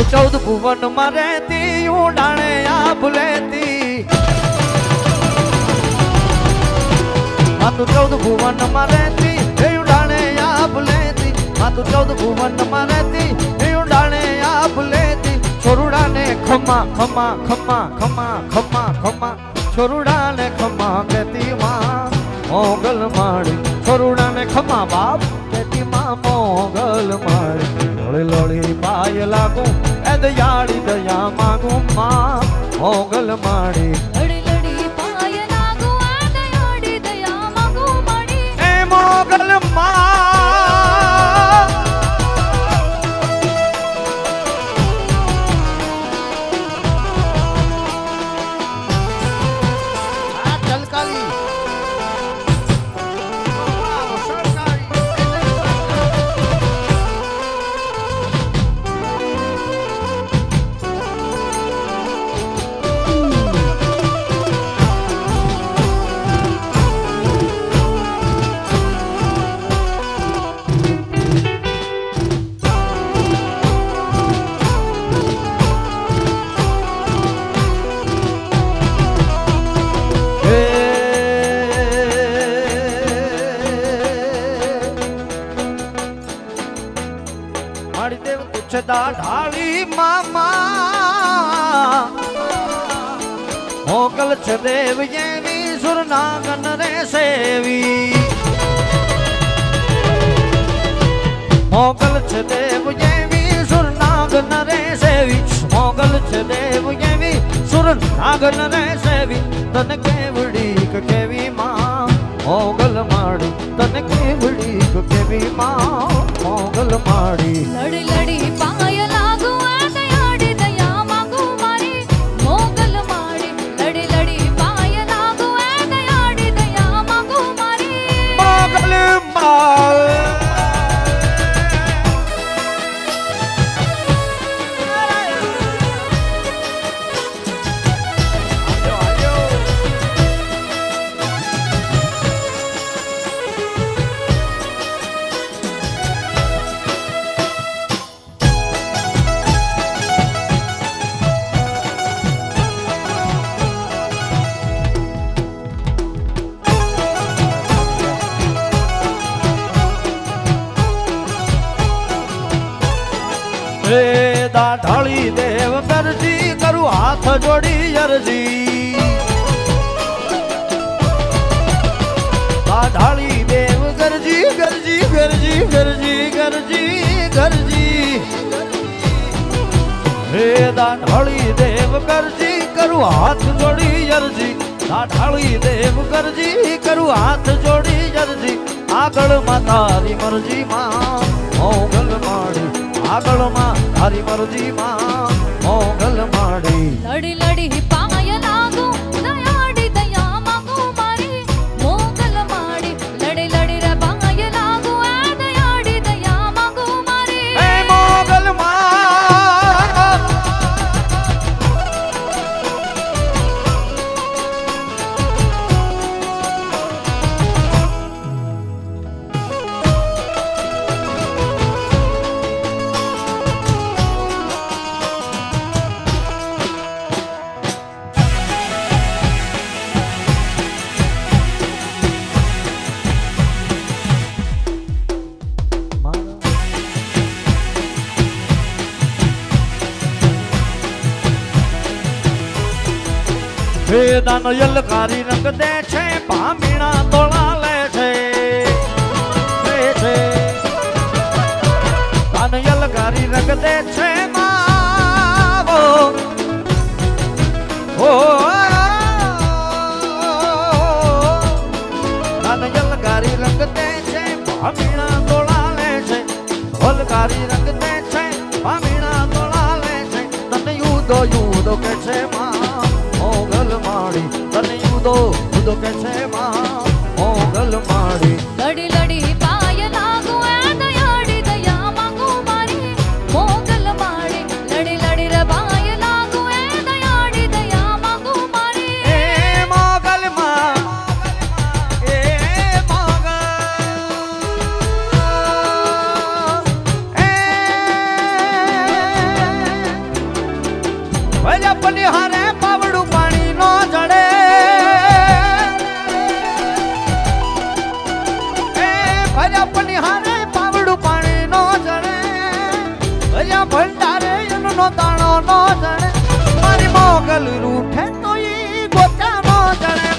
તું 14 ભુવનમાં રહેતી ઉડાણે આભ લેતી તું 14 ભુવનમાં રહેતી ઉડાણે આભ લેતી તું 14 ભુવનમાં રહેતી ઉડાણે આભ લેતી છોરુડાને ખમા ખમા ખમા ખમા ખમા ખમા છોરુડાને ખમા કહેતી માં મોગલ માડી છોરુડાને ખમા બાપ કહેતી માં મોગલ માડી લોળી લોળી પાય લાગુ એ દયાળી દયા માગું માં મોગલ માડી લડી લડી પાય લાગુ આ દયાળી દયા માંગુ માડી એ મોગલ માં ઢાળી મામા મોગલ છે દેવ એવી સુરનાગન રે સેવી મોગલ છે દેવ એવી સુરનાગન રે સેવી મોગલ છે દેવ એવી સુરનાગન રે સેવી તને કેવડી કેવી માં મોગલ માડી તને કેવડી કેવી માં મોગલ માડી લડી લડી પાય લાગુ આ દયાળી દયા માંગુ મારી મોગલ માડી લડી લડી પાય લાગુ આ દયાળી દયા માંગુ મારી મોગલ માડી ઢાળી દેવ ગરજી કરું હાથ જોડી અરજી ઢાળી દેવ ગરજી ગરજી ગરજી ગરજી ગરજી ગરજી હે ઢાળી દેવ ગરજી કરું હાથ જોડી અરજી ઢાળી દેવ ગરજી કરું હાથ જોડી અરજી આગળ માં તારી મરજી માં મોગલ માડી આગળ માં તારી મરજી માં મોગલ માડી લડી લડી પાય લાગુ દયાળી દયા માંગુ મારી મોગલ માડી લડી લડી રે પાય લાગુ આ દયાળી દયા માંગુ મારી હે મોગલ માં દાન યલકારી રંગ દે છે પામીણા તોળા લે છે દાન યલકારી રંગ દે છે માવો ઓ દાન યલકારી રંગ દે છે પામીણા તોળા લે છે યલકારી રંગ દે છે પામીણા તોળા લે છે તને યુદો યુદો કે છે માં મોગલ માડી તને યુદો યુદો કે છે માં મોગલ માડી લડી લડી પાય લાગુ આ દયાળી દયા માંગુ મારી મોગલ માડી લડી લડી રે પાય લાગુ આ દયાળી દયા માંગુ મારી એ મોગલ માં એ મોગલ એ પનિહારે પાવડું પાણી નો જડે ભર્યા પનિહારે પાવડું પાણી નો જડે ભર્યા ભંડારે એનો દાણો નો જડે મારી મોગલ રૂઠે તો ઈ ગોચા નો જડે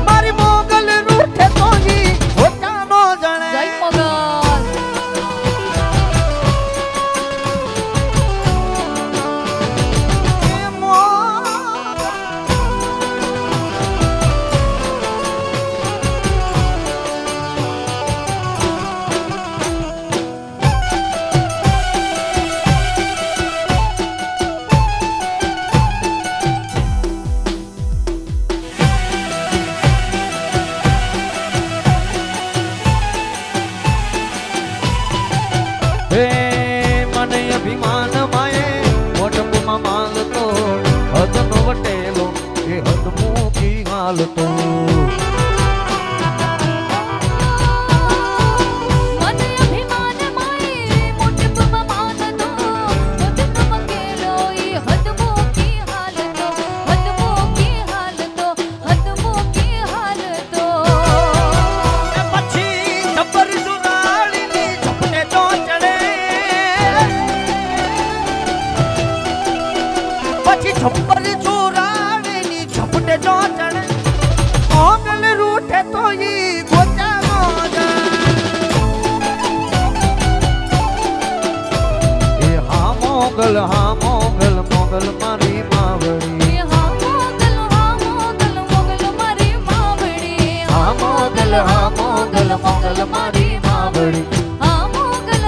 મારી મોગલ રૂઠે તો ઈ ગોચા નો જડે જય મોગલ મને અભિમાન માએ મોટપમાં માલ તો હદનો વટેલો એ હદ મૂકી હાલતો મને અભિમાન માય મોટપમાં માનતો હદનો વટેલો ઈ હદ મૂકી હાલતો હદ મૂકી હાલતો હદ મૂકી હાલતો પછી જબર સુરાળીની ઝપટે તો ચડે પછી છપ્પર ચોરાણીની ઝપટે જો ચડે મોગલ રૂઠે તો ઈ ગોચા નો જડે એ હા મોગલ મોગલ મારી માવડી હા મોગલ મારી માવડી હા મોગલ મારી માવડી હા મોગલ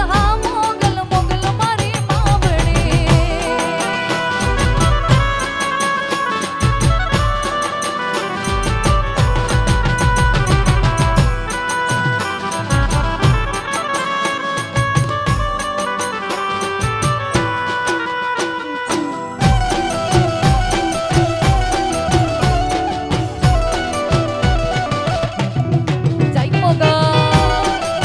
મારી માવડી જય મોગલ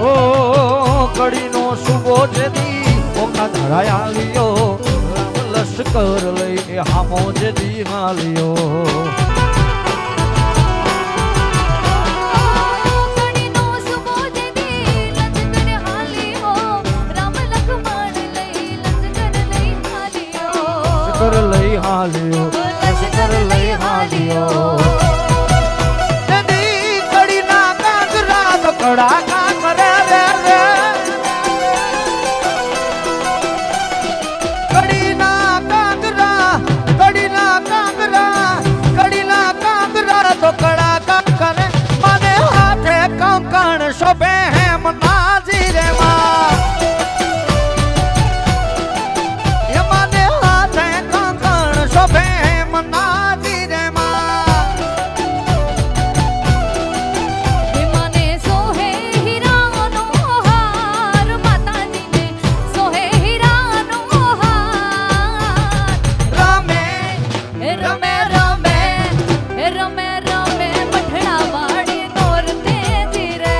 ઓ કડીનો સુબો જેદી ઓખા ધરાયા લિયો રામ લશ્કર લઈને હામો જેદી હાલ્યો કડીનો સુબો જેદી લશ્કર હાલ્યો રામ લખમણ લઈ લશ્કર લઈ હાલ્યો લશ્કર લઈ હાલ્યો લશ્કર લઈ હાલ્યો જેદી કડીના કાંગરા તો કડાકા કરે રે રે કડીના કાંગરા તો કડાકા કરે મને હાથે કંકણ શોભે હેમ નાજી રે માં એ મને હાથે કંકણ શોભે હેમ નાજી રે માં મને સોહે હીરાનો હાર માતાજીને સોહે હીરાનો હાર રામે રમે રમે રમે રમે મઠડા વાડી નોરતે જીરે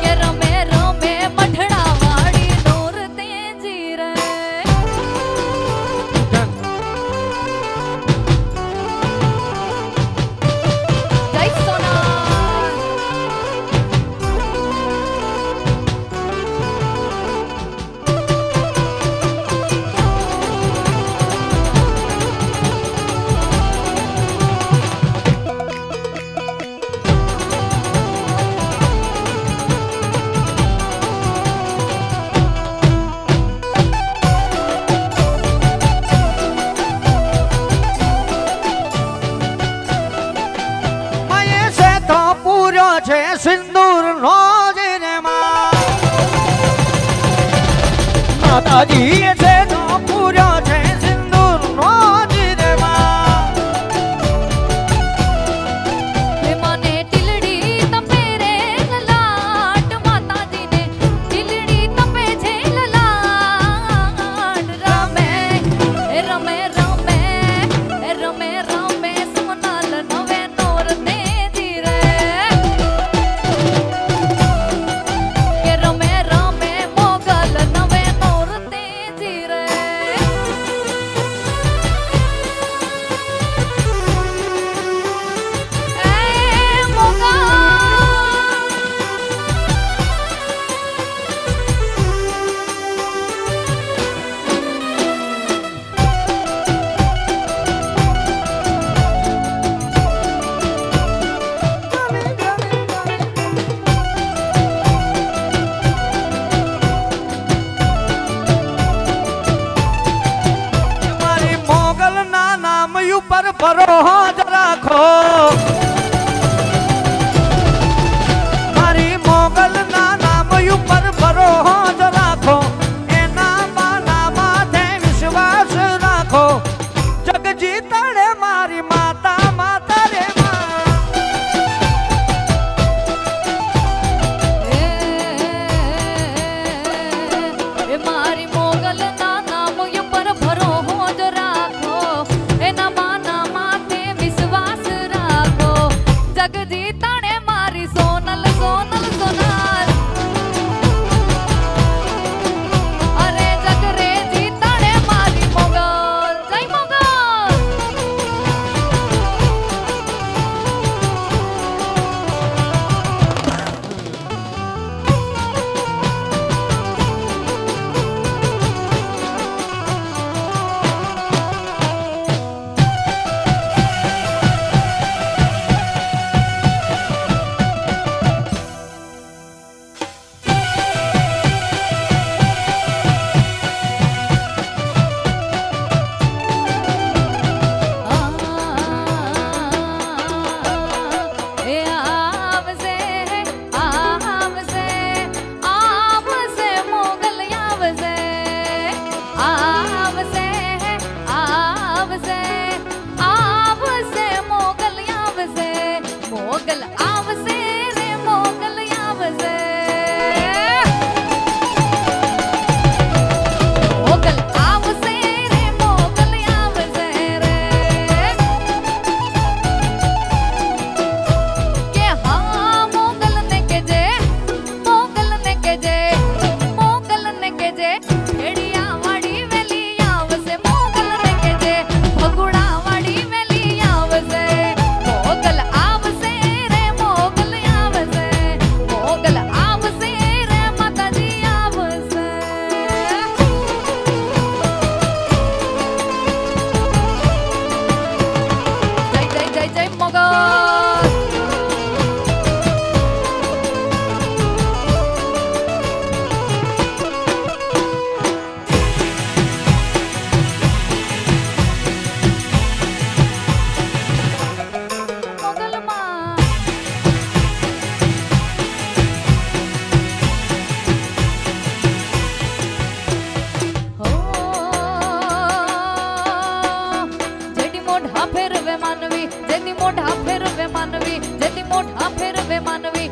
કે રમે રમે મઠડા વાડી નોરતે જીરે જય સોના માયે છે તો પૂરો છે સિંદૂર નો જ રે માં માતાજી છે તો પૂરો છે સિંદૂર નો જ રે માં મને ટીલડી તપે રે લલાટ માતાજીને ટીલડી તપે છે લલાટ રમે રમે રમે રમે રમે સોનાલ ઉપર ભરોસો રાખો મારી મોગલ ના નામ ઉપર ભરોસો રાખો એના બાના માથે વિશ્વાસ રાખો જગ જીતડે મારી માતા માતા રે મારી મોગલ ના નામ ઉપર ભરોસો રાખો એના બાના માથે વિશ્વાસ રાખો જગ જીતડે મારી સોનલ સોનલ સોનાર અરે જગ રે જીતડે મારી મોગલ જય મોગલ મોગલ આવશે રે મોગલ આવશે મોગલ આવશે રે મોગલ આવશે રે કે હા મોગલ ને કેજે ખેડિયા વાળી વેલી આવશે મોગલ ને કેજે ભગુડા વાળી વેલી આવશે મોગલ આવશે રે મોગલ આવશે મોગલ આવશે રે માતાજી આવશે જય જય જય જય મોગલ મોગલમાં હો જેની મોઢા ફેરવે માનવી જેની મોઢા ફેરવે માનવી જેની મોઢા ફેરવે માનવી